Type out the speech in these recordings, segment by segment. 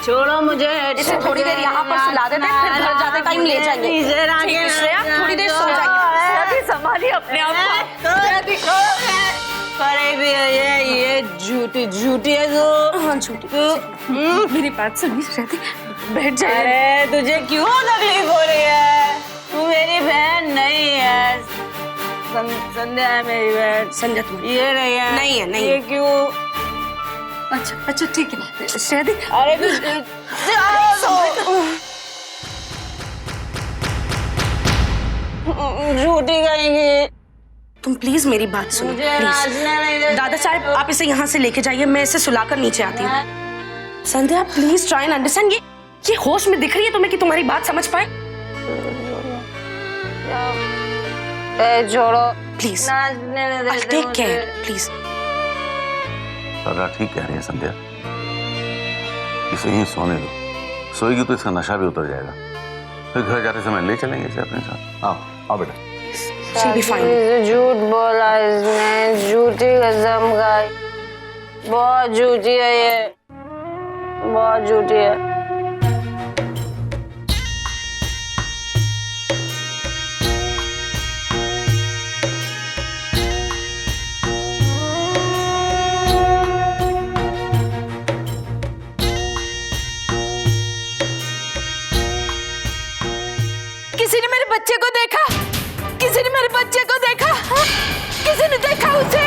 छोड़ो मुझे। इसे थोड़ी देर यहाँ पर सुला देते हैं, फिर घर जाते टाइम ले जाएंगे। ठीक है श्रेया, थोड़ी देर सो जाइए। संभालिए अपने आप को। अरे भी ये झूठी झूठी है तू। हाँ झूठी। मेरी बात सुनिए श्रेया, बैठ जाइए। अरे तुझे क्यों तकलीफ हो रही है? तू मेरी बहन नहीं है। संध्या है मेरी बहन। संध्या तुम ये नहीं है। नहीं है, नहीं ये है। क्यों? अच्छा अच्छा ठीक है श्रेया दी। अरे झूठी कहेंगी। तुम प्लीज मेरी बात सुनो मुझे प्लीज। नाचने नहीं देते। दादा साहब आप इसे यहाँ से लेके जाइए, मैं इसे सुलाकर नीचे आती हूँ। संध्या प्लीज ट्राई एंड अंडरस्टैंड। ये होश में दिख रही है तुम्हें कि तुम्हारी बात समझ पाए? छोड़ो प्लीज नाचने नहीं देते टेक मुझे। Care please. दादा ठीक कह रही है संध्या, इसे यहीं सोने दो। सोएगी तो इसका नशा भी उतर जाएगा, फिर घर जाते समय ले चलेंगे इसे अपने साथ। आओ आओ बेटा। She'll be fine. झूठ बोला इसने, झूठी कसम खाई। बहुत झूठी है ये, बहुत झूठी है। किसी ने मेरे बच्चे को देखा? किसी ने मेरे बच्चे को देखा? हाँ? किसी ने देखा उसे?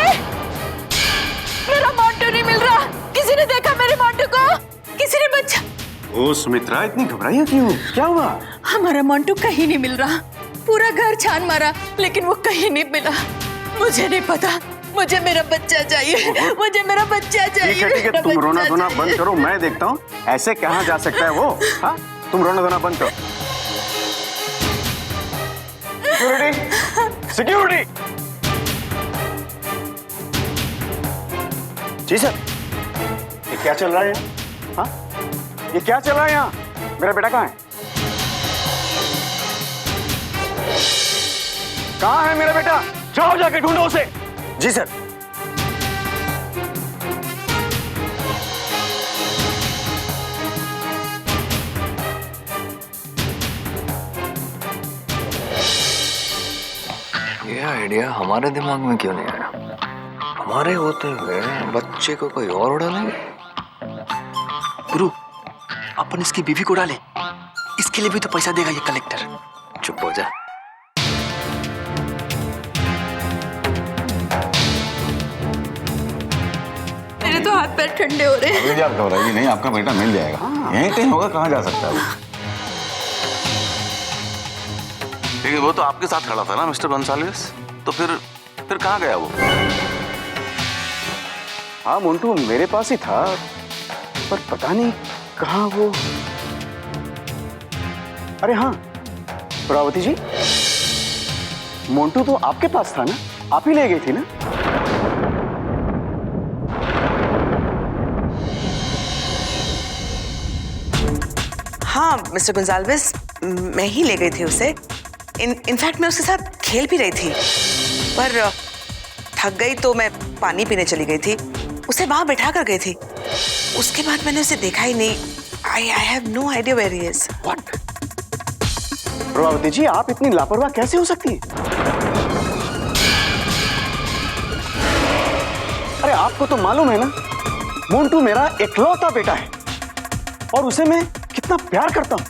मेरा मोंटू नहीं मिल रहा। किसी ने देखा मेरे मोंटू को? किसी ने बच्चा? ओ सुमित्रा, इतनी घबराई क्यों? क्या हुआ? हमारा मोंटू कहीं नहीं मिल रहा। पूरा घर छान मारा लेकिन वो कहीं नहीं मिला। मुझे नहीं पता, मुझे मेरा बच्चा चाहिए। मुझे मेरा बच्चा चाहिए। ठीक है, तुम रोना धोना बंद करो, मैं देखता हूँ ऐसे कहाँ जा सकता है वो। हाँ तुम रोना धोना बंद करो। Security, security. जी सर। ये क्या चल रहा है? हाँ ये क्या चल रहा है यहाँ? मेरा बेटा कहाँ है? कहाँ है मेरा बेटा? जाओ जाके ढूंढो उसे। जी सर। ये आइडिया हमारे दिमाग में क्यों नहीं आया? हमारे होते हुए बच्चे को कोई और उड़ा लेंगे। गुरु, अपन इसकी बीवी को डाले, इसके लिए भी तो पैसा देगा ये कलेक्टर। चुप हो जा। मेरे तो हाथ पैर ठंडे हो रहे हैं। अभी आप घबराइए नहीं, आपका बेटा मिल जाएगा। यहीं कहीं होगा, कहाँ जा सकता है वो? ठीक है, वो तो आपके साथ खड़ा था ना मिस्टर बंसालिस, तो फिर कहाँ गया वो? हाँ मोंटू मेरे पास ही था, पर पता नहीं कहाँ वो। अरे हाँ प्रभावती जी, मोंटू तो आपके पास था ना, आप ही ले गई थी ना? हाँ मिस्टर गोंजाल्विस, मैं ही ले गई थी उसे। इनफैक्ट मैं उसके साथ खेल भी रही थी, पर थक गई तो मैं पानी पीने चली गई थी। उसे वहां बैठा कर गई थी। उसके बाद मैंने उसे देखा ही नहीं। I have no idea where he is. What? Prabhavati ji आप इतनी लापरवाह कैसे हो सकती हैं? अरे आपको तो मालूम है ना, मोंटू मेरा इकलौता बेटा है और उसे मैं कितना प्यार करता हूं।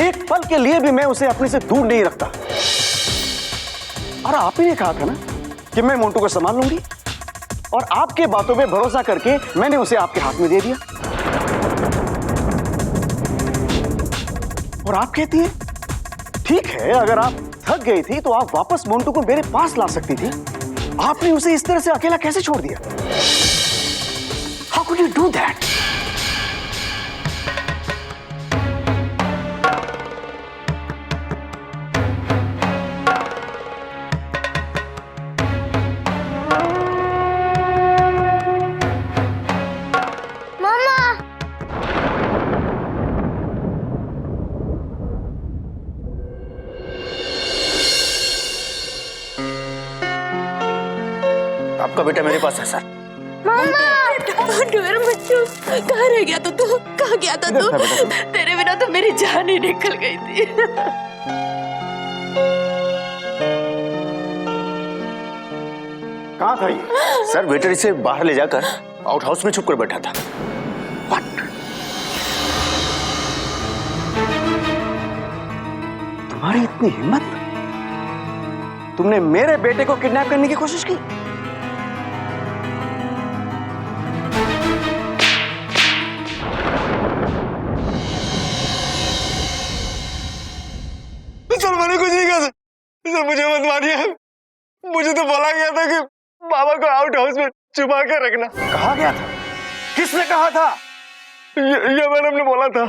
एक पल के लिए भी मैं उसे अपने से दूर नहीं रखता। और आप ही ने कहा था ना कि मैं मोंटू को संभाल लूंगी, और आपके बातों पे भरोसा करके मैंने उसे आपके हाथ में दे दिया। और आप कहती हैं ठीक है, अगर आप थक गई थी तो आप वापस मोंटू को मेरे पास ला सकती थी। आपने उसे इस तरह से अकेला कैसे छोड़ दिया? How could you do that? आपका बेटा मेरे पास है सर। मेरा बच्चू कहाँ रह गया था तू? कहाँ गया था तू? तेरे बिना तो मेरी जान ही निकल गई थी। कहाँ था ये? सर वेटर इसे बाहर ले जाकर आउट हाउस में छुप कर बैठा था। What? तुम्हारी इतनी हिम्मत? तुमने मेरे बेटे को किडनैप करने की कोशिश की? सर मैंने कुछ नहीं कहा सर, मुझे मत मारिए। मुझे तो बोला गया था कि बाबा को आउट हाउस में छुपा के रखना। कहा गया था? किसने कहा था? ये मैडम ने बोला था।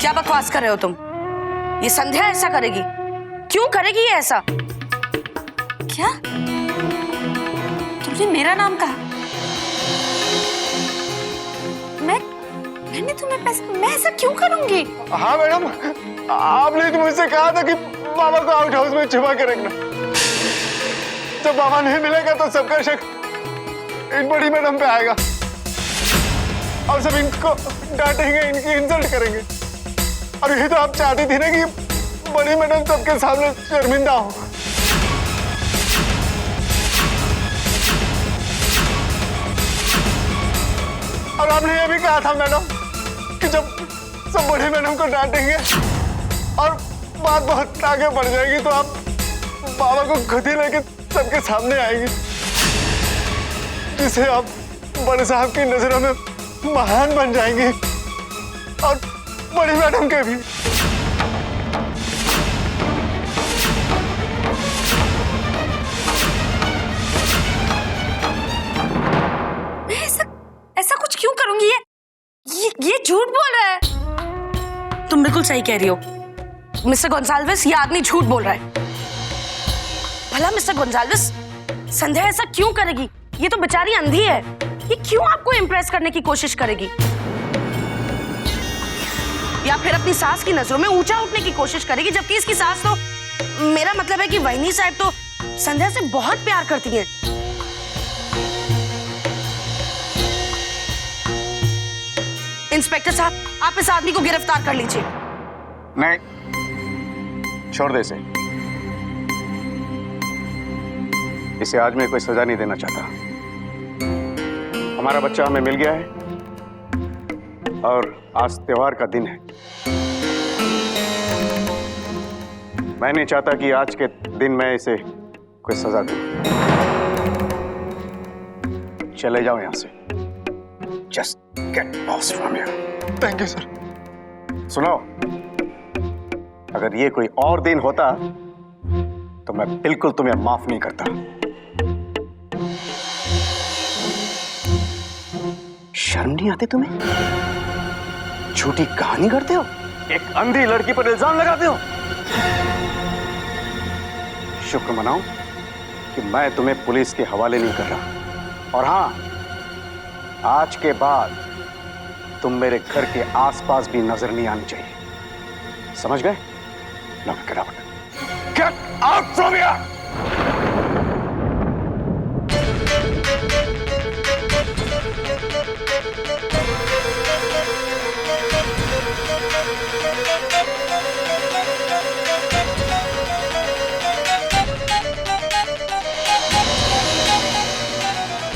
क्या बकवास कर रहे हो तुम? ये संध्या ऐसा करेगी? क्यों करेगी ये ऐसा? क्या तुमने मेरा नाम कहा? मैंने तुम्हें पैसा, मैं ऐसा क्यों करूंगी? हाँ मैडम, आपने तो मुझसे कहा था कि बाबा को आउट हाउस में छुपा के रखना। जब बाबा नहीं मिलेगा तो सबका शक इन बड़ी मैडम पे आएगा और सब इनको डांटेंगे, इनकी इंसल्ट करेंगे। और यही तो आप चाहती थी ना कि बड़ी मैडम सबके सामने शर्मिंदा हो। और आपने ये भी कहा था मैडम कि जब सब बड़ी मैडम को डांटेंगे और बात बहुत आगे बढ़ जाएगी तो आप बाबा को खुद ही लेके सबके सामने आएंगी, जिससे आप बड़े साहब की नजरों में महान बन जाएंगी और बड़ी मैडम के भी। मैं ऐसा कुछ क्यों करूंगी? ये झूठ बोल रहा है। तुम बिल्कुल सही कह रही हो मिस्टर गोंसाल्विस, ये आदमी झूठ बोल रहा है। भला मिस्टर गोंसाल्विस, संध्या ऐसा क्यों करेगी? ये तो बेचारी अंधी है, ये क्यों आपको इम्प्रेस करने की कोशिश करेगी? या फिर अपनी सास की नजरों में ऊंचा उठने की कोशिश करेगी, जबकि इसकी सास तो, मेरा मतलब है कि वहीनी साहब तो संध्या से बहुत प्यार करती हैं। इंस्पेक्टर साहब, आप इस आदमी को गिरफ्तार कर लीजिए। नहीं, छोड़ दे इसे आज मैं कोई सजा नहीं देना चाहता। हमारा बच्चा हमें मिल गया है और आज त्योहार का दिन है। मैं नहीं चाहता कि आज के दिन मैं इसे कोई सजा दूं। चले जाओ यहां से। Just get lost from here. Thank you sir. सुनो, अगर ये कोई और दिन होता तो मैं बिल्कुल तुम्हें माफ नहीं करता। शर्म नहीं आती तुम्हें? झूठी कहानी करते हो, एक अंधी लड़की पर इल्जाम लगाते हो। शुक्र मनाओ कि मैं तुम्हें पुलिस के हवाले नहीं कर रहा। और हां, आज के बाद तुम मेरे घर के आसपास भी नजर नहीं आनी चाहिए, समझ गए? Now get out. Get out from here!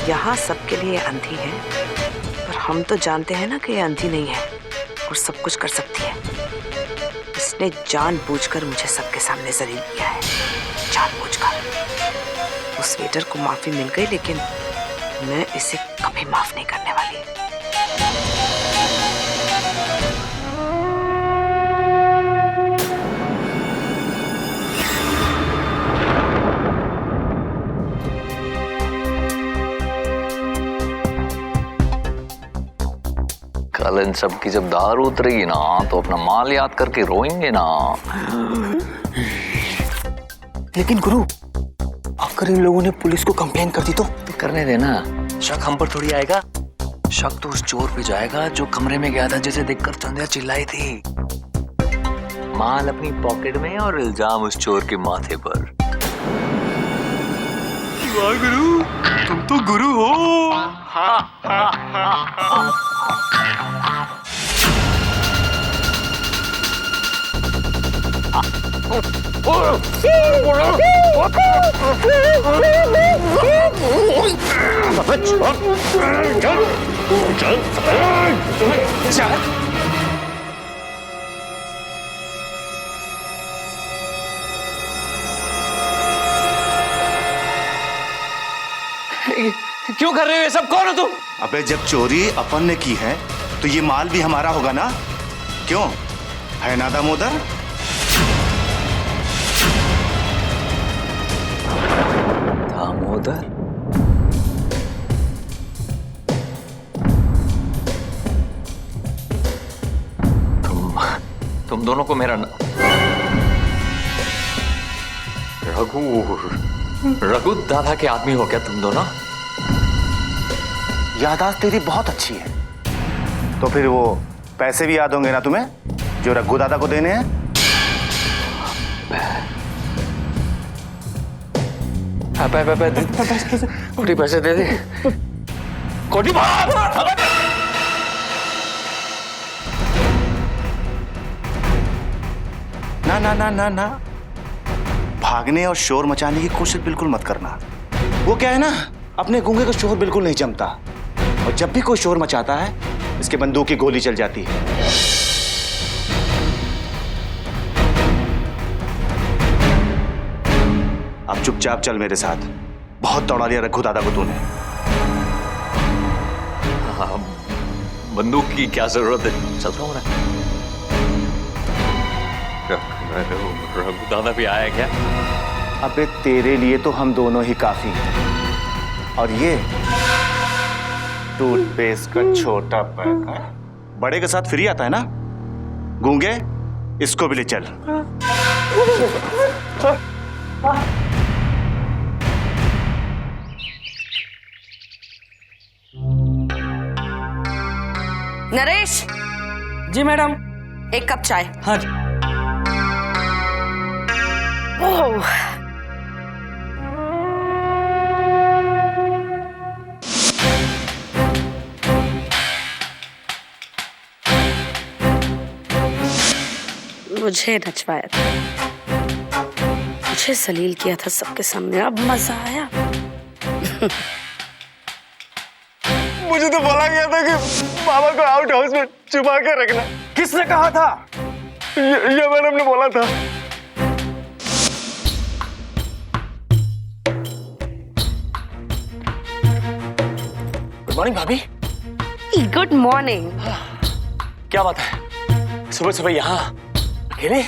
यहाँ सबके लिए अंधी है, पर हम तो जानते हैं ना कि ये अंधी नहीं है और सब कुछ कर सकती है। इसने जानबूझकर मुझे सबके सामने जलील किया है, जानबूझकर। उस वेटर को माफी मिल गई, लेकिन मैं इसे कभी माफ नहीं करने वाली। कल इन सब की जब दारू उतरेगी ना तो अपना माल याद करके रोएंगे ना। लेकिन गुरु, अगर इन लोगों ने पुलिस को कंप्लेन कर दी तो करने देना, शक हम पर थोड़ी आएगा। शक तो उस चोर पे जाएगा जो कमरे में गया था, जिसे देखकर संध्या चिल्लाई थी। माल अपनी पॉकेट में और इल्जाम उस चोर के माथे पर। वाह गुरु, तुम तो गुरु हो। क्यों कर रहे हो ये सब? कौन हो तुम? अबे जब चोरी अपन ने की है तो ये माल भी हमारा होगा ना? क्यों है ना दामोदर? दामोदर? तुम दोनों को मेरा रघु दादा के आदमी हो क्या तुम दोनों? याददाश्त तेरी बहुत अच्छी है, तो फिर वो पैसे भी याद होंगे ना तुम्हें जो रघु दादा को देने हैं? कोटी पैसे दे दे। कोटी ना ना ना ना ना, भागने और शोर मचाने की कोशिश बिल्कुल मत करना। वो क्या है ना, अपने गूंगे को शोर बिल्कुल नहीं जमता, और जब भी कोई शोर मचाता है इसके बंदूक की गोली चल जाती है। अब चुपचाप चल मेरे साथ, बहुत दौड़ा लिया रघु दादा को तूने। हाँ, बंदूक की क्या जरूरत है, चलता हूँ ना। रघु दादा भी आया क्या? अबे तेरे लिए तो हम दोनों ही काफी हैं, और ये टूथपेस्ट का छोटा पैक है, बड़े के साथ फ्री आता है ना। गूंगे, इसको भी ले चल। नरेश। जी मैडम। एक कप चाय। हाँ जी। ओह, मुझे नचवाया था, मुझे सलील किया था सबके सामने, अब मजा आया। मुझे तो बोला गया था कि बाबा को आउट हाउस में छुपा के रखना। किसने कहा था? ये मैडम ने बोला था। गुड मॉर्निंग भाभी। Good morning. क्या बात है, सुबह सुबह यहाँ अकेले?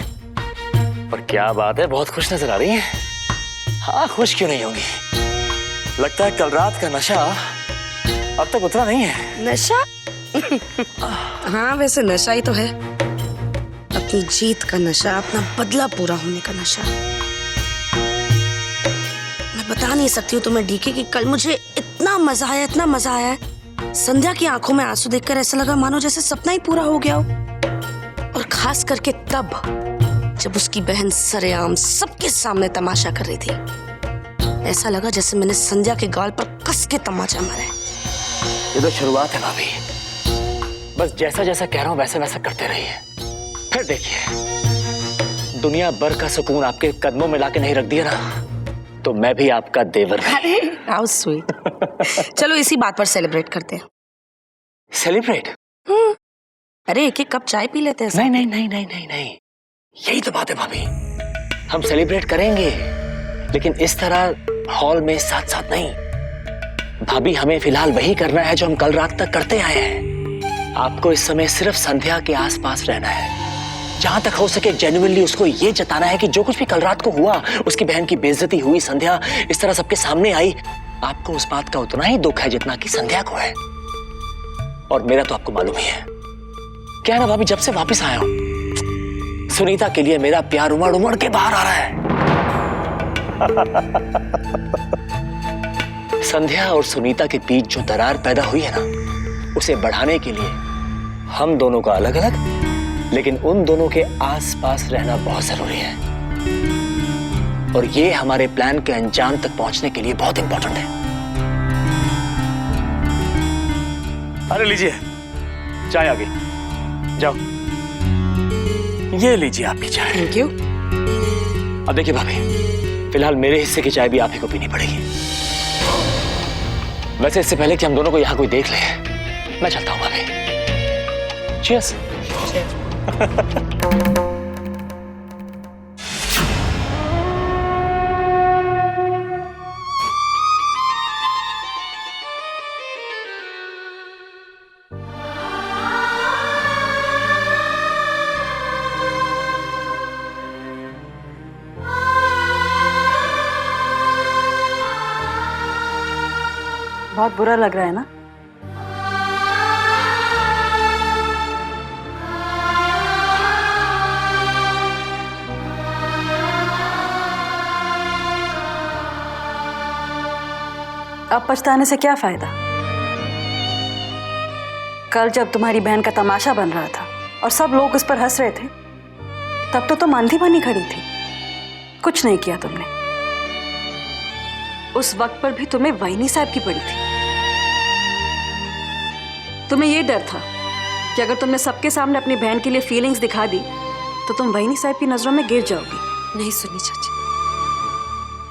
पर क्या बात है, बहुत खुश नजर आ रही हैं। हाँ, खुश क्यों नहीं होंगी? लगता है कल रात का नशा अब तक उतरा नहीं है। नशा? हाँ, वैसे नशा ही तो है, अपनी जीत का नशा, अपना बदला पूरा होने का नशा। मैं बता नहीं सकती हूँ तुम्हें डीके कि कल मुझे इतना मजा आया, इतना मजा आया। संध्या की आंखों में आंसू देखकर ऐसा लगा मानो जैसे सपना ही पूरा हो गया हो, और खास करके तब जब उसकी बहन सरेआम सबके सामने तमाशा कर रही थी। ऐसा लगा जैसे मैंने संध्या के गाल पर कस के तमाचा मारा है। ये तो शुरुआत है भाभी, बस जैसा जैसा कह रहा हूँ वैसा वैसा करते रहिए, फिर देखिए दुनिया भर का सुकून आपके कदमों में लाके नहीं रख दिया ना, तो मैं भी आपका देवर। अरे हाउ स्वीट। चलो इसी बात पर सेलिब्रेट करते हैं। सेलिब्रेट? अरे एक एक कप चाय पी लेते हैं। नहीं नहीं नहीं नहीं नहीं नहीं, यही तो बात है भाभी, हम सेलिब्रेट करेंगे लेकिन इस तरह हॉल में साथ साथ नहीं। भाभी, हमें फिलहाल वही करना है जो हम कल रात तक करते आए हैं। आपको इस समय सिर्फ संध्या के आसपास रहना है, जहां तक हो सके जेन्युइनली उसको ये जताना है कि जो कुछ भी कल रात को हुआ, उसकी बहन की बेइज्जती हुई, संध्या इस तरह सबके सामने आई, आपको उस बात का उतना ही दुख है जितना कि संध्या को है। और मेरा तो आपको मालूम ही है, क्या है ना भाभी, जब से वापस आया हूं सुनीता के लिए मेरा प्यार उमड़ उमड़ के बाहर आ रहा है। संध्या और सुनीता के बीच जो दरार पैदा हुई है ना, उसे बढ़ाने के लिए हम दोनों का अलग अलग, लेकिन उन दोनों के आसपास रहना बहुत जरूरी है। और ये हमारे प्लान के अंजाम तक पहुंचने के लिए बहुत इंपॉर्टेंट है। अरे लीजिए, चाय आ गई, जाओ। ये लीजिए आपकी चाय। Thank you. अब देखिए भाभी, फिलहाल मेरे हिस्से की चाय भी आप ही को पीनी पड़ेगी। वैसे इससे पहले कि हम दोनों को यहाँ कोई देख ले, मैं चलता हूँ भाभी। Cheers। बहुत बुरा लग रहा है ना? अब पछताने से क्या फायदा? कल जब तुम्हारी बहन का तमाशा बन रहा था और सब लोग उस पर हंस रहे थे, तब तो तुम अंधी बनी खड़ी थी। कुछ नहीं किया तुमने। उस वक्त पर भी तुम्हें वहीनी साहब की पड़ी थी। तुम्हें यह डर था कि अगर तुमने सबके सामने अपनी बहन के लिए फीलिंग्स दिखा दी तो तुम वहीनी साहब की नजरों में गिर जाओगी। नहीं सुनी चाची,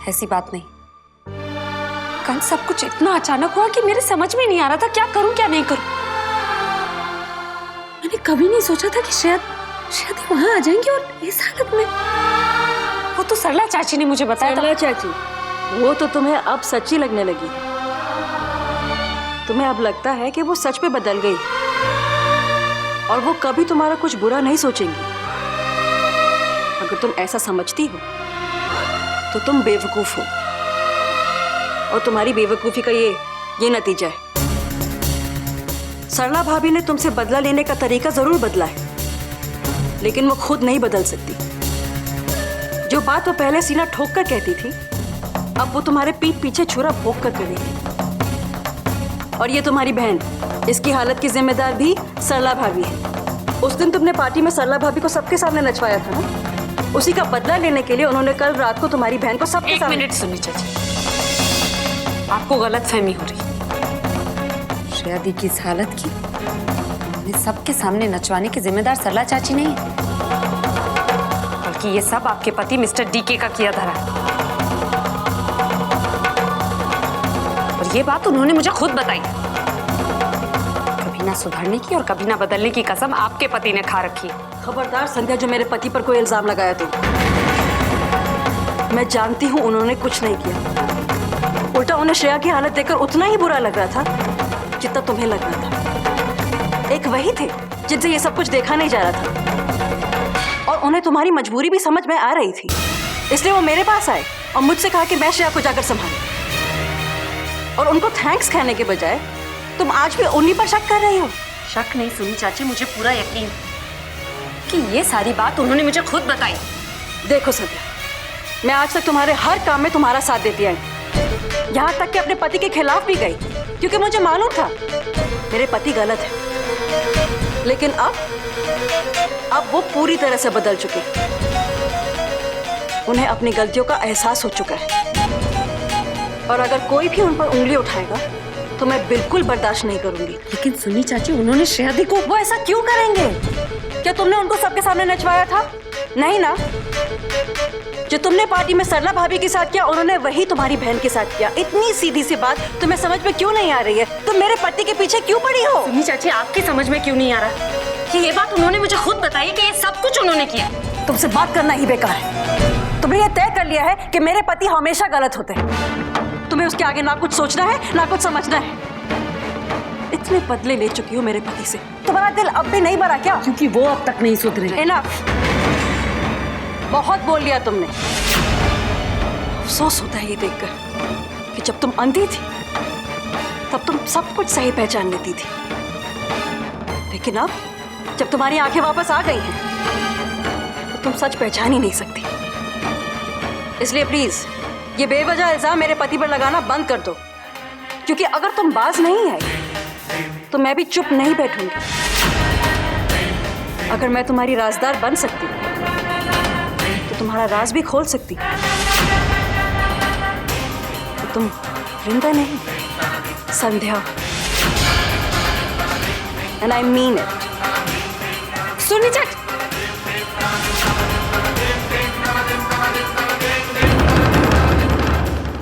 ऐसी बात नहीं। कल सब कुछ इतना अचानक हुआ कि मेरे समझ में नहीं आ रहा था क्या करूं क्या नहीं करूं। मैंने कभी नहीं सोचा था कि शायद वहां आ जाएंगे और इस हालत में। वो तो सरला चाची ने मुझे बताया था। सरला चाची, वो तो तुम्हें अब सच्ची लगने लगी है। तुम्हें अब लगता है कि वो सच में बदल गई और वो कभी तुम्हारा कुछ बुरा नहीं सोचेंगी। अगर तुम ऐसा समझती हो तो तुम बेवकूफ हो और तुम्हारी बेवकूफी का ये नतीजा है। सरला भाभी ने तुमसे बदला लेने का तरीका जरूर बदला है, लेकिन वो खुद नहीं बदल सकती। जो बात वो पहले सीना ठोक कर कहती थी, अब वो तुम्हारे पीठ पीछे छुरा भोंक कर करेगी। और ये तुम्हारी बहन, इसकी हालत की जिम्मेदार भी सरला भाभी है। उस दिन तुमने पार्टी में सरला भाभी को सबके सामने नचवाया था ना, उसी का बदला लेने के लिए उन्होंने कल रात को तुम्हारी बहन को सबके सामने। एक मिनट सुनी चाची, आपको गलतफहमी हो रही। श्रेया दी की इस हालत की उन्हें सबके सामने नचवाने की जिम्मेदार सरला चाची नहीं है, बल्कि ये सब आपके पति मिस्टर डीके का किया धरा है। और ये बात उन्होंने मुझे खुद बताई। कभी ना सुधरने की और कभी ना बदलने की कसम आपके पति ने खा रखी। खबरदार संध्या, जो मेरे पति पर कोई इल्जाम लगाया तो। मैं जानती हूँ उन्होंने कुछ नहीं किया। उल्टा उन्हें श्रेया की हालत देखकर उतना ही बुरा लग रहा था जितना तुम्हें लग रहा था। एक वही थे जिनसे ये सब कुछ देखा नहीं जा रहा था और उन्हें तुम्हारी मजबूरी भी समझ में आ रही थी, इसलिए वो मेरे पास आए और मुझसे कहा कि मैं श्रेया को जाकर संभालूं। और उनको थैंक्स कहने के बजाय तुम आज भी उन्हीं पर शक कर रही हो। शक नहीं सुनी चाची, मुझे पूरा यकीन कि ये सारी बात उन्होंने मुझे खुद बताई। देखो संध्या, मैं आज तक तुम्हारे हर काम में तुम्हारा साथ देती आई, यहाँ तक कि अपने पति के खिलाफ भी गई, क्योंकि मुझे मालूम था मेरे पति गलत है। लेकिन अब वो पूरी तरह से बदल चुके। उन्हें अपनी गलतियों का एहसास हो चुका है और अगर कोई भी उन पर उंगली उठाएगा तो मैं बिल्कुल बर्दाश्त नहीं करूंगी। लेकिन सुनी चाची, उन्होंने श्रेया दी को। वो ऐसा क्यों करेंगे? क्या तुमने उनको सबके सामने नचवाया था? नहीं ना। जो तुमने पार्टी में सरला भाभी के साथ किया, उन्होंने वही तुम्हारी बहन के साथ किया। इतनी सीधी सी बात तुम्हें समझ में क्यों नहीं आ रही है? तुम मेरे पति के पीछे क्यों पड़ी हो? सुनी चाची, आपकी समझ में क्यों नहीं आ रहा कि ये बात उन्होंने मुझे खुद बताई कि ये सब कुछ उन्होंने किया। तुमसे बात करना ही बेकार है। तुमने ये तय कर लिया है कि मेरे पति हमेशा गलत होते हैं। तुम्हें उसके आगे ना कुछ सोचना है ना कुछ समझना है। इतने बदले ले चुकी हो मेरे पति से, तुम्हारा दिल अब भी नहीं भरा क्या? क्योंकि वो अब तक नहीं सुधरे। इनफ, बहुत बोल लिया तुमने। अफसोस होता है ये देखकर कि जब तुम अंधी थी तब तुम सब कुछ सही पहचान लेती थी, लेकिन अब जब तुम्हारी आंखें वापस आ गई हैं तो तुम सच पहचान ही नहीं सकती। इसलिए प्लीज ये बेवजह इल्जाम मेरे पति पर लगाना बंद कर दो, क्योंकि अगर तुम बाज नहीं आई तो मैं भी चुप नहीं बैठूंगी। अगर मैं तुम्हारी राजदार बन सकती तो तुम्हारा राज भी खोल सकती। तो तुम वृंदा नहीं, Sandhya. And I mean it. सुनी चट।